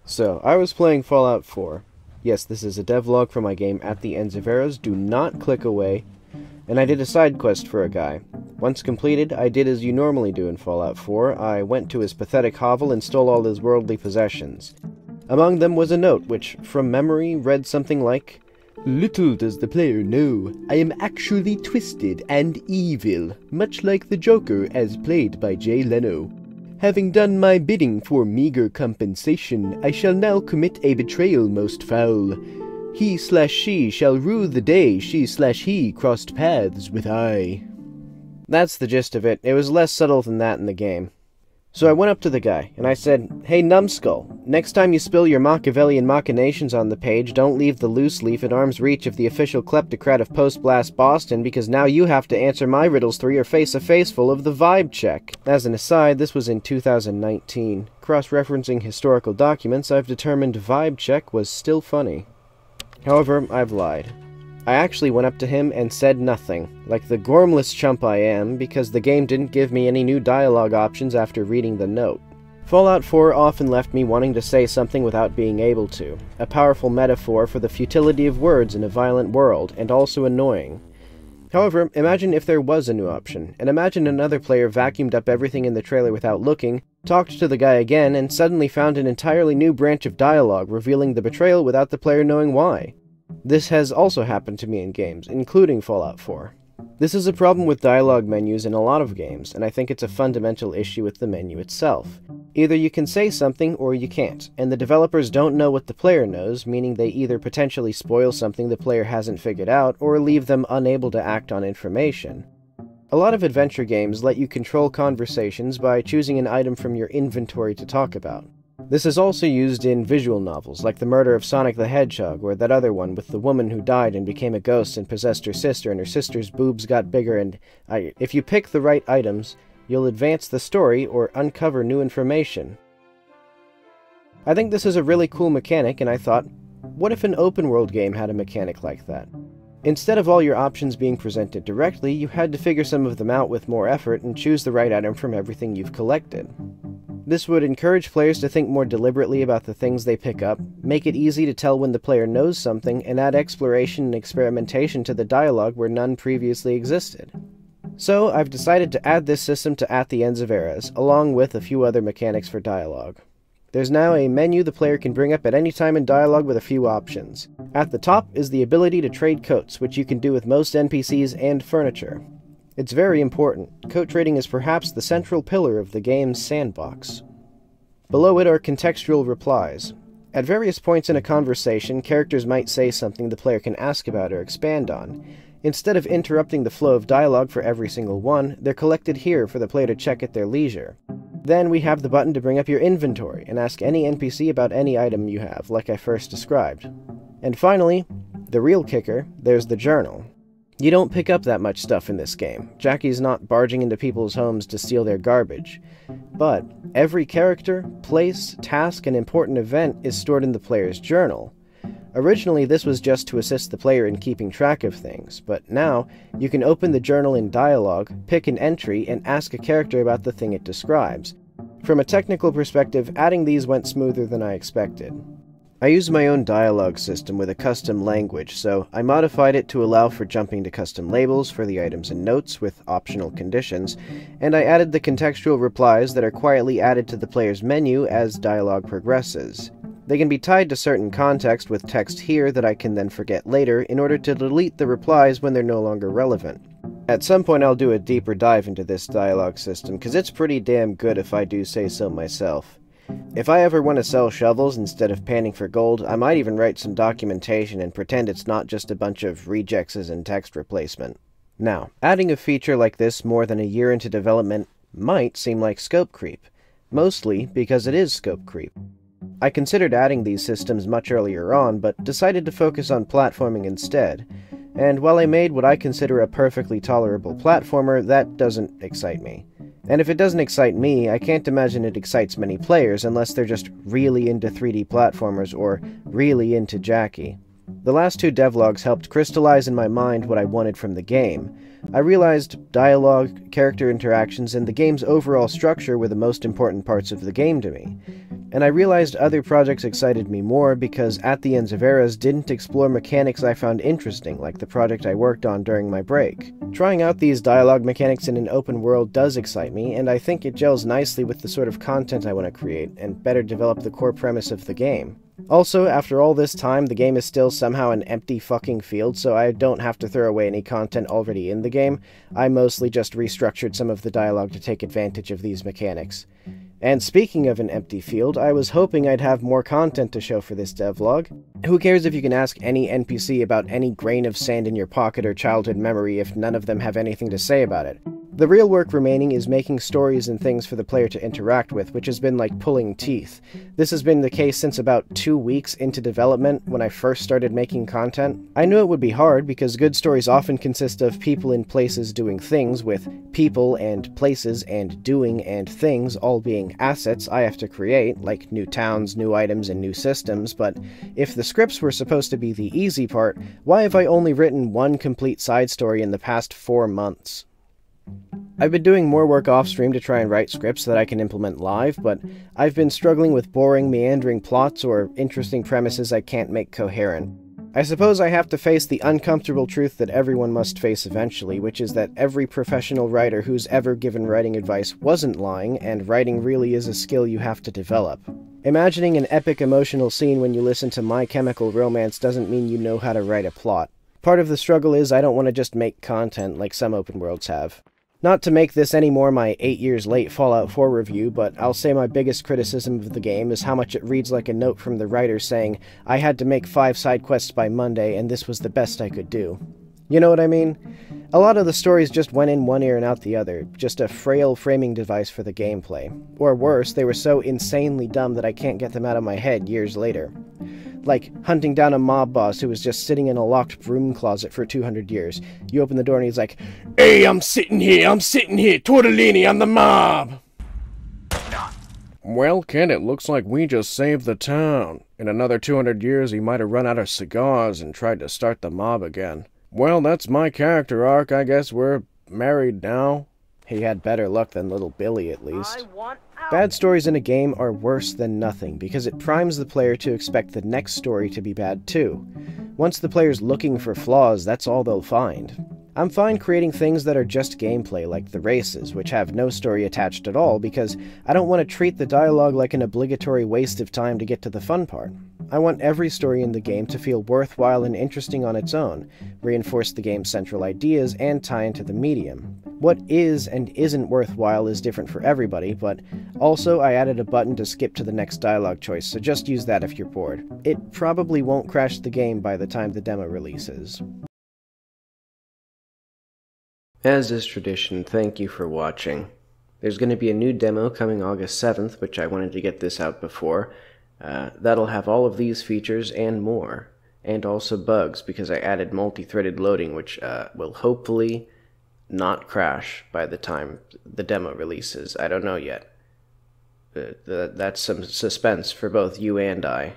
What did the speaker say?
So, I was playing Fallout 4. Yes, this is a devlog for my game At the Ends of Eras. Do not click away. And I did a side quest for a guy. Once completed, I did as you normally do in Fallout 4. I went to his pathetic hovel and stole all his worldly possessions. Among them was a note, which, from memory, read something like, "Little does the player know, I am actually twisted and evil, much like the Joker as played by Jay Leno. Having done my bidding for meager compensation, I shall now commit a betrayal most foul. He/she shall rue the day she/he crossed paths with I." That's the gist of it. It was less subtle than that in the game. So I went up to the guy, and I said, "Hey numbskull, next time you spill your Machiavellian machinations on the page, don't leave the loose leaf at arm's reach of the official kleptocrat of Post-Blast Boston, because now you have to answer my riddles 3 or face a face full of the vibe check." As an aside, this was in 2019. Cross-referencing historical documents, I've determined vibe check was still funny. However, I've lied. I actually went up to him and said nothing, like the gormless chump I am, because the game didn't give me any new dialogue options after reading the note. Fallout 4 often left me wanting to say something without being able to, a powerful metaphor for the futility of words in a violent world, and also annoying. However, imagine if there was a new option, and imagine another player vacuumed up everything in the trailer without looking, talked to the guy again, and suddenly found an entirely new branch of dialogue revealing the betrayal without the player knowing why. This has also happened to me in games, including Fallout 4. This is a problem with dialogue menus in a lot of games, and I think it's a fundamental issue with the menu itself. Either you can say something or you can't, and the developers don't know what the player knows, meaning they either potentially spoil something the player hasn't figured out, or leave them unable to act on information. A lot of adventure games let you control conversations by choosing an item from your inventory to talk about. This is also used in visual novels, like the murder of Sonic the Hedgehog, or that other one with the woman who died and became a ghost and possessed her sister, and her sister's boobs got bigger, and if you pick the right items, you'll advance the story or uncover new information. I think this is a really cool mechanic, and I thought, what if an open-world game had a mechanic like that? Instead of all your options being presented directly, you had to figure some of them out with more effort and choose the right item from everything you've collected. This would encourage players to think more deliberately about the things they pick up, make it easy to tell when the player knows something, and add exploration and experimentation to the dialogue where none previously existed. So, I've decided to add this system to At the Ends of Eras, along with a few other mechanics for dialogue. There's now a menu the player can bring up at any time in dialogue with a few options. At the top is the ability to trade coats, which you can do with most NPCs and furniture. It's very important. Coat trading is perhaps the central pillar of the game's sandbox. Below it are contextual replies. At various points in a conversation, characters might say something the player can ask about or expand on. Instead of interrupting the flow of dialogue for every single one, they're collected here for the player to check at their leisure. Then we have the button to bring up your inventory and ask any NPC about any item you have, like I first described. And finally, the real kicker, there's the journal. You don't pick up that much stuff in this game. Jackie's not barging into people's homes to steal their garbage. But every character, place, task, and important event is stored in the player's journal. Originally, this was just to assist the player in keeping track of things, but now you can open the journal in dialogue, pick an entry, and ask a character about the thing it describes. From a technical perspective, adding these went smoother than I expected. I use my own dialogue system with a custom language, so I modified it to allow for jumping to custom labels for the items and notes with optional conditions, and I added the contextual replies that are quietly added to the player's menu as dialogue progresses. They can be tied to certain context with text here that I can then forget later in order to delete the replies when they're no longer relevant. At some point I'll do a deeper dive into this dialogue system, because it's pretty damn good if I do say so myself. If I ever want to sell shovels instead of panning for gold, I might even write some documentation and pretend it's not just a bunch of rejexes and text replacement. Now, adding a feature like this more than a year into development might seem like scope creep, mostly because it is scope creep. I considered adding these systems much earlier on, but decided to focus on platforming instead, and while I made what I consider a perfectly tolerable platformer, that doesn't excite me. And if it doesn't excite me, I can't imagine it excites many players unless they're just really into 3D platformers or really into Jackie. The last two devlogs helped crystallize in my mind what I wanted from the game. I realized dialogue, character interactions, and the game's overall structure were the most important parts of the game to me. And I realized other projects excited me more because At the Ends of Eras didn't explore mechanics I found interesting, like the project I worked on during my break. Trying out these dialogue mechanics in an open world does excite me, and I think it gels nicely with the sort of content I want to create, and better develop the core premise of the game. Also, after all this time, the game is still somehow an empty fucking field, so I don't have to throw away any content already in the game. I mostly just restructured some of the dialogue to take advantage of these mechanics. And speaking of an empty field, I was hoping I'd have more content to show for this devlog. Who cares if you can ask any NPC about any grain of sand in your pocket or childhood memory if none of them have anything to say about it? The real work remaining is making stories and things for the player to interact with, which has been like pulling teeth. This has been the case since about 2 weeks into development when I first started making content. I knew it would be hard because good stories often consist of people in places doing things, with people and places and doing and things all being assets I have to create, like new towns, new items, and new systems, but if the scripts were supposed to be the easy part, why have I only written one complete side story in the past 4 months? I've been doing more work off-stream to try and write scripts that I can implement live, but I've been struggling with boring, meandering plots or interesting premises I can't make coherent. I suppose I have to face the uncomfortable truth that everyone must face eventually, which is that every professional writer who's ever given writing advice wasn't lying, and writing really is a skill you have to develop. Imagining an epic emotional scene when you listen to My Chemical Romance doesn't mean you know how to write a plot. Part of the struggle is I don't want to just make content like some open worlds have. Not to make this any more my 8 years late Fallout 4 review, but I'll say my biggest criticism of the game is how much it reads like a note from the writer saying, I had to make 5 side quests by Monday and this was the best I could do. You know what I mean? A lot of the stories just went in one ear and out the other, just a frail framing device for the gameplay. Or worse, they were so insanely dumb that I can't get them out of my head years later. Like hunting down a mob boss who was just sitting in a locked broom closet for 200 years. You open the door and he's like, Hey, I'm sitting here, tortellini, I'm the mob! Well, kid, it looks like we just saved the town. In another 200 years, he might have run out of cigars and tried to start the mob again. Well, that's my character arc. I guess we're married now. He had better luck than little Billy, at least. Bad stories in a game are worse than nothing, because it primes the player to expect the next story to be bad too. Once the player's looking for flaws, that's all they'll find. I'm fine creating things that are just gameplay, like the races, which have no story attached at all, because I don't want to treat the dialogue like an obligatory waste of time to get to the fun part. I want every story in the game to feel worthwhile and interesting on its own, reinforce the game's central ideas, and tie into the medium. What is and isn't worthwhile is different for everybody, but also I added a button to skip to the next dialogue choice, so just use that if you're bored. It probably won't crash the game by the time the demo releases. As is tradition, thank you for watching. There's going to be a new demo coming August 7th, which I wanted to get this out before. That'll have all of these features and more, and also bugs, because I added multi-threaded loading, which will hopefully not crash by the time the demo releases. I don't know yet. That's some suspense for both you and I.